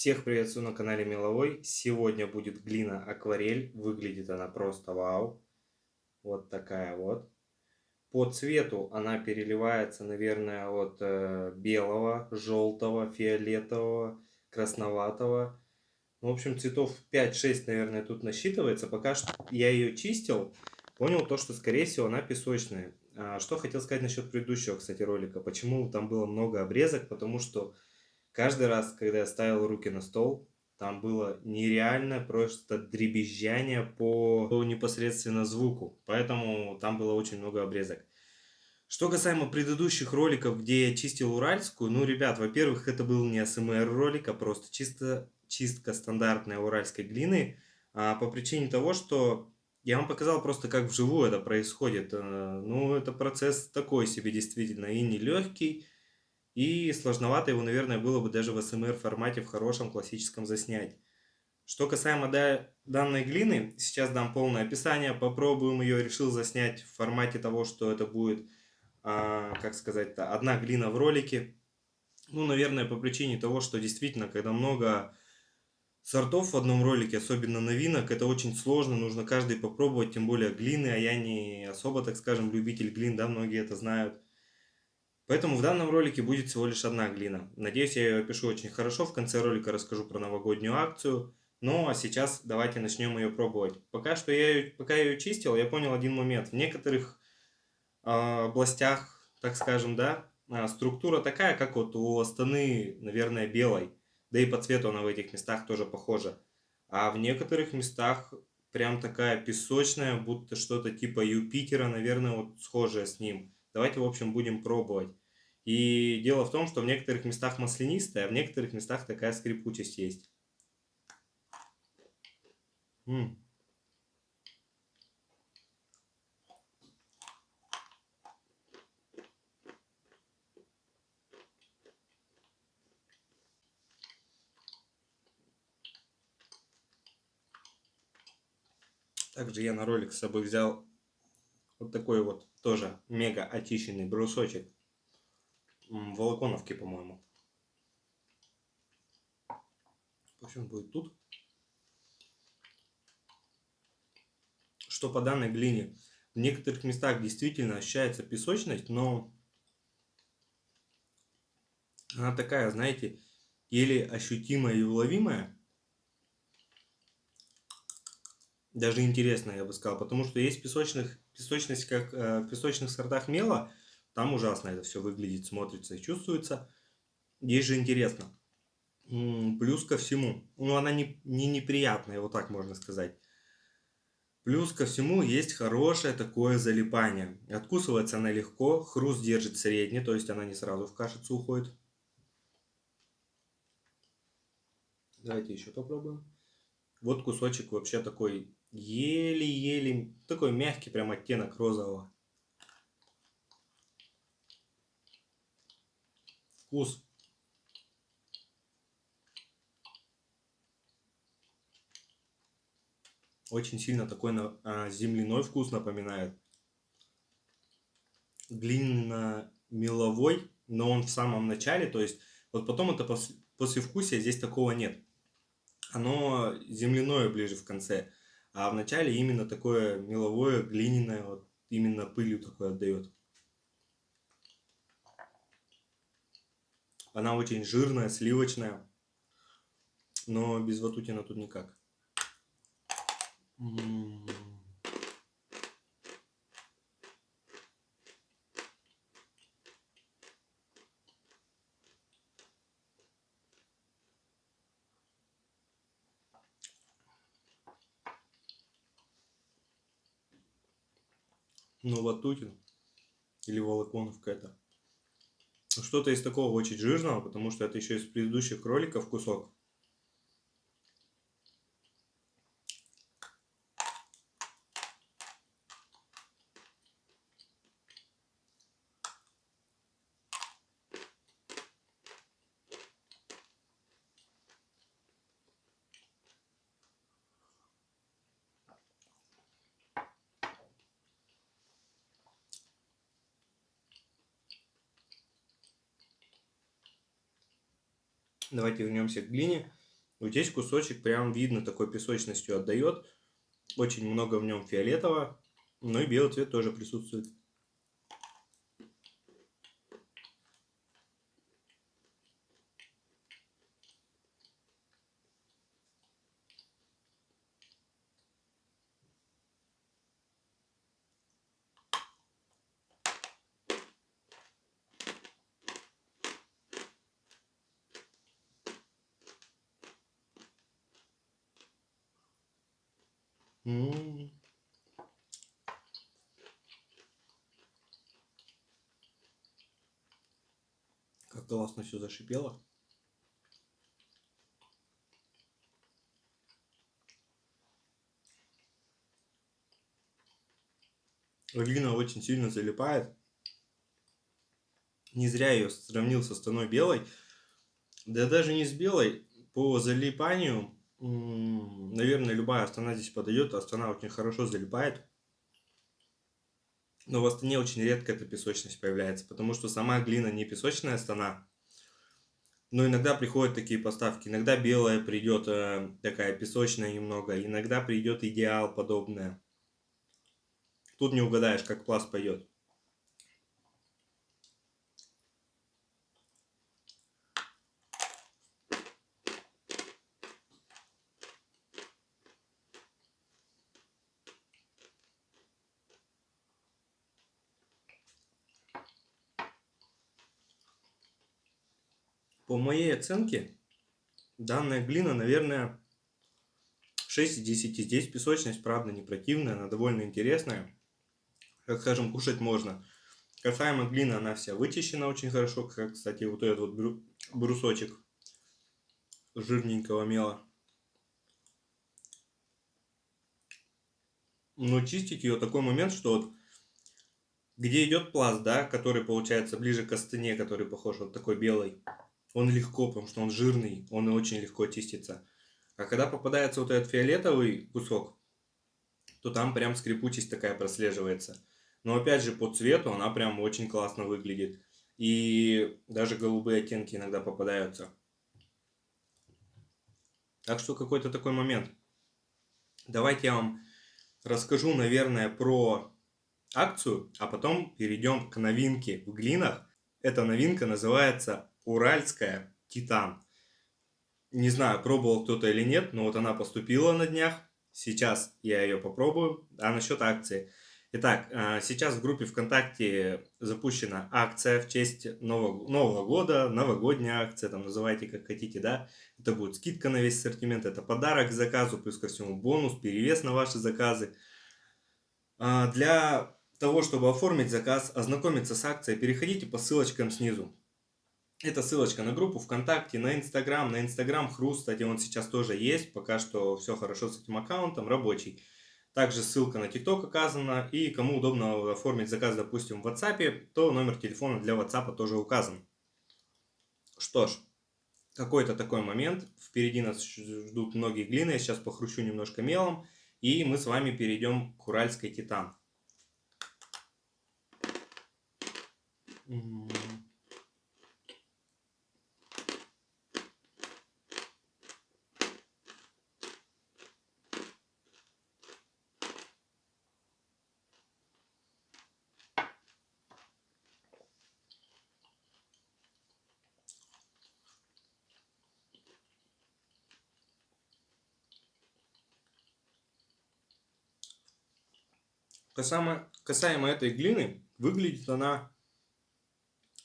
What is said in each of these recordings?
Всех приветствую на канале Меловой. Сегодня будет глина акварель. Выглядит она просто вау. Вот такая вот. По цвету она переливается, наверное, от белого, желтого, фиолетового, красноватого. В общем, цветов 5-6, наверное, тут насчитывается. Пока что я ее чистил, понял то, что, скорее всего, она песочная. Что хотел сказать насчет предыдущего, кстати, ролика. Почему там было много обрезок? Потому что каждый раз, когда я ставил руки на стол, там было нереальное просто дребезжание по непосредственно звуку. Поэтому там было очень много обрезок. Что касаемо предыдущих роликов, где я чистил уральскую, ну, ребят, во-первых, это был не АСМР ролик, а просто чистка стандартной уральской глины. По причине того, что я вам показал просто, как вживую это происходит. Ну, это процесс такой себе действительно и нелегкий, и сложновато его, наверное, было бы даже в СМР формате в хорошем классическом заснять. Что касаемо данной глины, сейчас дам полное описание, попробуем ее, решил заснять в формате того, что это будет, как сказать-то, одна глина в ролике. Ну, наверное, по причине того, что действительно, когда много сортов в одном ролике, особенно новинок, это очень сложно, нужно каждый попробовать, тем более глины, а я не особо, так скажем, любитель глин, да, многие это знают. Поэтому в данном ролике будет всего лишь одна глина. Надеюсь, я ее опишу очень хорошо. В конце ролика расскажу про новогоднюю акцию. Ну а сейчас давайте начнем ее пробовать. Пока я ее чистил, я понял один момент. В некоторых областях, так скажем, да, структура такая, как вот у Астаны, наверное, белой. Да и по цвету она в этих местах тоже похожа. А в некоторых местах прям такая песочная, будто что-то типа Юпитера, наверное, вот схожее с ним. Давайте, в общем, будем пробовать. И дело в том, что в некоторых местах маслянистая, а в некоторых местах такая скрипучесть есть. М. Также я на ролик с собой взял вот такой вот тоже мега очищенный брусочек волоконовки, по-моему. Пусть он будет тут. Что по данной глине? В некоторых местах действительно ощущается песочность, но она такая, знаете, еле ощутимая и уловимая. Даже интересная, я бы сказал, потому что есть песочность, как в песочных сортах мела, там ужасно это все выглядит, смотрится и чувствуется. Здесь же интересно. Плюс ко всему, ну она не неприятная, вот так можно сказать. Плюс ко всему есть хорошее такое залипание. Откусывается она легко, хруст держит средний, то есть она не сразу в кашицу уходит. Давайте еще попробуем. Вот кусочек вообще такой еле-еле, такой мягкий прям оттенок розового. Вкус очень сильно такой земляной вкус напоминает. Глиняно-меловой, но он в самом начале, то есть вот потом это послевкусие здесь такого нет. Оно земляное ближе в конце, а в начале именно такое меловое, глиняное, вот именно пылью такое отдает. Она очень жирная, сливочная, но без ватутина тут никак. Ну, ватутин или волоконовка это. Что-то из такого очень жирного, потому что это еще из предыдущих роликов кусок. Давайте вернемся к глине. Вот здесь кусочек прям видно такой песочностью отдает. Очень много в нем фиолетового. Ну и белый цвет тоже присутствует. Как классно все зашипело. Глина очень сильно залипает. Не зря ее сравнил с Астаной белой. Да даже не с белой. По залипанию, наверное, любая Астана здесь подойдет. Астана очень хорошо залипает. Но в Астане очень редко эта песочность появляется, потому что сама глина не песочная Астана. Но иногда приходят такие поставки. Иногда белая придет такая песочная немного. Иногда придет идеал подобная. Тут не угадаешь, как пласт пойдет. По моей оценке, данная глина, наверное, 6 из 10. Здесь песочность, правда, не противная, она довольно интересная. Как скажем, кушать можно. Касаемо глины, она вся вычищена очень хорошо. Как, кстати, вот этот вот брусочек жирненького мела. Но чистить ее такой момент, что вот где идет пласт, да, который получается ближе к астыне, который похож вот такой белый, он легко, потому что он жирный, он очень легко чистится. А когда попадается вот этот фиолетовый кусок, то там прям скрипучесть такая прослеживается. Но опять же по цвету она прям очень классно выглядит. И даже голубые оттенки иногда попадаются. Так что какой-то такой момент. Давайте я вам расскажу, наверное, про акцию, а потом перейдем к новинке в глинах. Эта новинка называется Уральская Титан. Не знаю, пробовал кто-то или нет, но вот она поступила на днях. Сейчас я ее попробую. А насчет акции. Итак, сейчас в группе ВКонтакте запущена акция в честь Нового года, новогодняя акция, там называйте как хотите, да. Это будет скидка на весь ассортимент, это подарок к заказу, плюс ко всему бонус, перевес на ваши заказы. Для того, чтобы оформить заказ, ознакомиться с акцией, переходите по ссылочкам снизу. Это ссылочка на группу ВКонтакте, на Инстаграм Хруст, кстати, он сейчас тоже есть, пока что все хорошо с этим аккаунтом, рабочий. Также ссылка на ТикТок указана, и кому удобно оформить заказ, допустим, в WhatsApp, то номер телефона для WhatsApp тоже указан. Что ж, какой-то такой момент, впереди нас ждут многие глины, я сейчас похрущу немножко мелом, и мы с вами перейдем к Уральской Титан. Касаемо этой глины, выглядит она,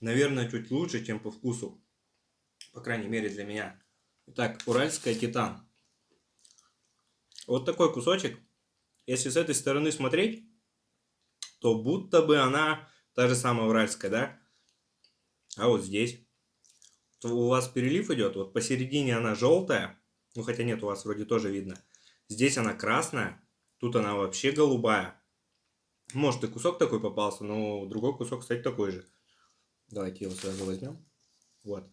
наверное, чуть лучше, чем по вкусу. По крайней мере для меня. Итак, Уральская Титан. Вот такой кусочек. Если с этой стороны смотреть, то будто бы она та же самая уральская, да? А вот здесь. То у вас перелив идет. Вот посередине она желтая. Ну, хотя нет, у вас вроде тоже видно. Здесь она красная. Тут она вообще голубая. Может и кусок такой попался, но другой кусок, кстати, такой же. Давайте его сразу возьмем. Вот.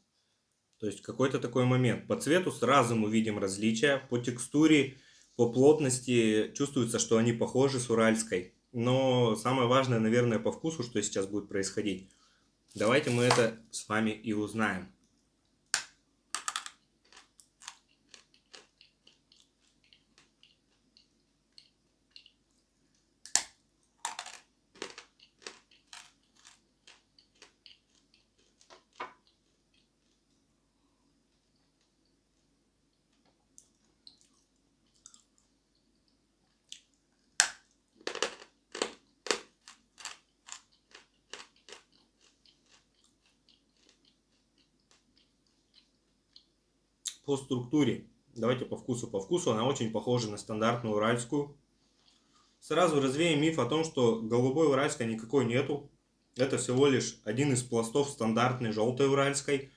То есть какой-то такой момент. По цвету сразу мы видим различия. По текстуре, по плотности чувствуется, что они похожи с уральской. Но самое важное, наверное, по вкусу, что сейчас будет происходить. Давайте мы это с вами и узнаем. по структуре. Давайте по вкусу. По вкусу она очень похожа на стандартную уральскую. Сразу развеем миф о том, что голубой уральской никакой нету. Это всего лишь один из пластов стандартной желтой уральской.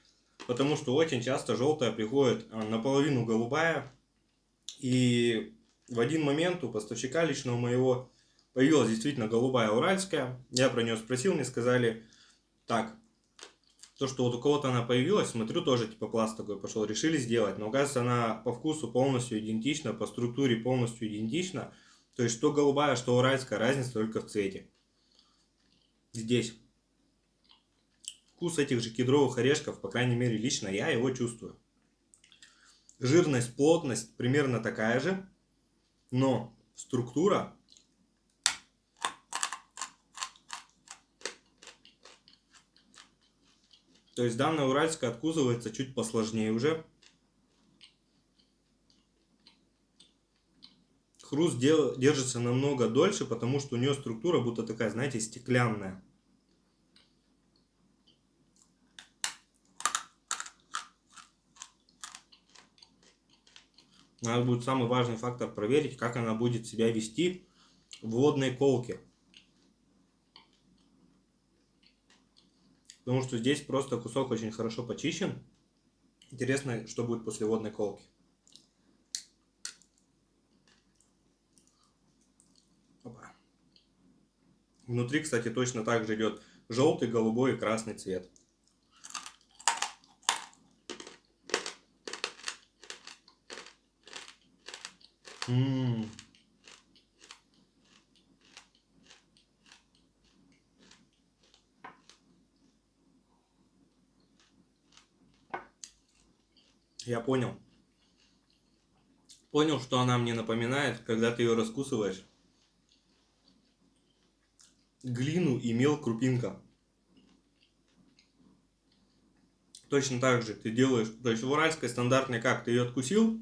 Потому что очень часто желтая приходит наполовину голубая. И в один момент у поставщика личного моего появилась действительно голубая уральская. Я про нее спросил, мне сказали, так, то, что вот у кого-то она появилась, смотрю, тоже типа пласт такой пошел, решили сделать. Но оказывается, она по вкусу полностью идентична, по структуре полностью идентична. То есть, что голубая, что уральская, разница только в цвете. Здесь. Вкус этих же кедровых орешков, по крайней мере, лично я его чувствую. Жирность, плотность примерно такая же, но структура то есть данная уральская откусывается чуть посложнее уже. Хруст держится намного дольше, потому что у нее структура будто такая, знаете, стеклянная. Надо будет самый важный фактор проверить, как она будет себя вести в водной колке. Потому что здесь просто кусок очень хорошо почищен. Интересно, что будет после водной колки. Опа. Внутри, кстати, точно так же идет желтый, голубой и красный цвет. Я понял. Понял, что она мне напоминает, когда ты ее раскусываешь. Глину и мел крупинка. Точно так же ты делаешь, то есть в уральской стандартной как, ты ее откусил,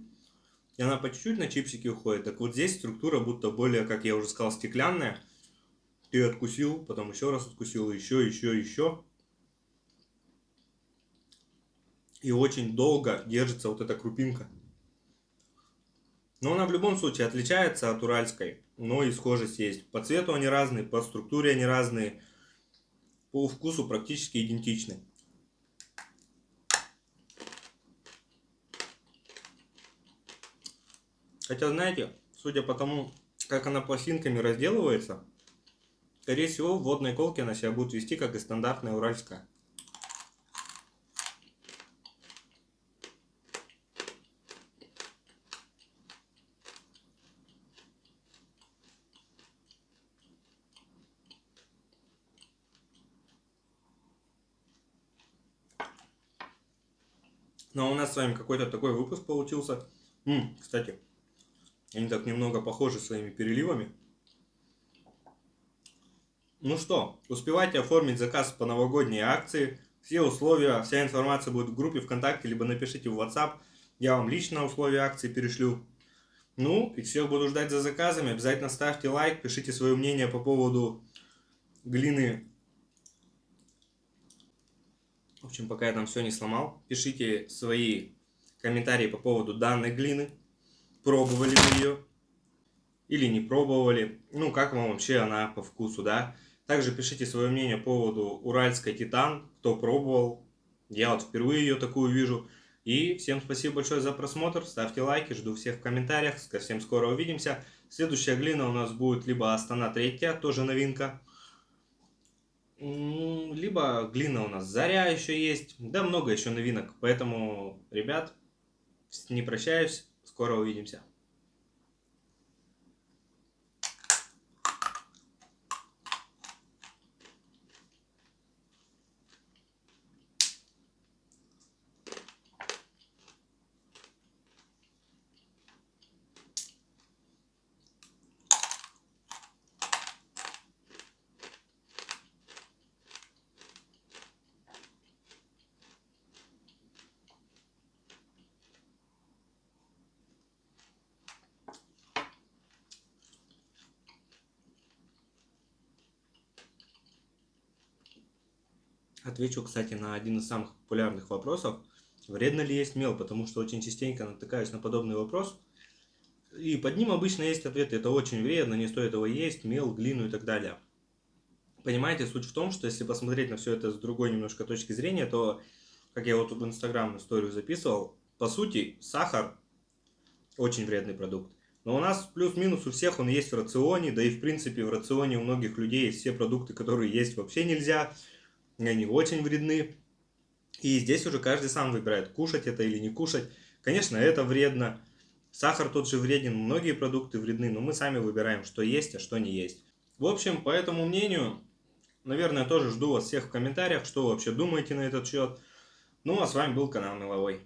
и она по чуть-чуть на чипсики уходит. Так вот здесь структура будто более, как я уже сказал, стеклянная. Ты ее откусил, потом еще раз откусил, еще. И очень долго держится вот эта крупинка. Но она в любом случае отличается от уральской, но и схожесть есть. По цвету они разные, по структуре они разные, по вкусу практически идентичны. Хотя, знаете, судя по тому, как она пластинками разделывается, скорее всего, в водной колке она себя будет вести, как и стандартная уральская. Но у нас с вами какой-то такой выпуск получился. Кстати, они так немного похожи своими переливами. Ну что, успевайте оформить заказ по новогодней акции. Все условия, вся информация будет в группе ВКонтакте, либо напишите в WhatsApp. Я вам лично условия акции перешлю. Ну, и всех буду ждать за заказами. Обязательно ставьте лайк, пишите свое мнение по поводу глины. В общем, пока я там все не сломал, пишите свои комментарии по поводу данной глины. Пробовали вы ее или не пробовали. Ну, как вам вообще она по вкусу, да? Также пишите свое мнение по поводу уральской Титан, кто пробовал. Я вот впервые ее такую вижу. И всем спасибо большое за просмотр. Ставьте лайки, жду всех в комментариях. Совсем скоро увидимся. Следующая глина у нас будет либо Астана 3, тоже новинка. Либо глина у нас Заря еще есть. Да, много еще новинок. Поэтому, ребят, не прощаюсь. Скоро увидимся. Отвечу, кстати, на один из самых популярных вопросов. вредно ли есть мел, потому что очень частенько натыкаюсь на подобный вопрос. И под ним обычно есть ответ: это очень вредно, не стоит его есть, мел, глину и так далее. Понимаете, суть в том, что если посмотреть на все это с другой немножко точки зрения, то, как я вот в Инстаграм историю записывал, по сути, сахар очень вредный продукт. Но у нас плюс-минус у всех он есть в рационе, да и в принципе в рационе у многих людей есть все продукты, которые есть вообще нельзя, и они очень вредны. И здесь уже каждый сам выбирает, кушать это или не кушать. Конечно, это вредно. Сахар тот же вреден, многие продукты вредны, но мы сами выбираем, что есть, а что не есть. В общем, по этому мнению, наверное, тоже жду вас всех в комментариях, что вы вообще думаете на этот счет. Ну, а с вами был канал Меловой.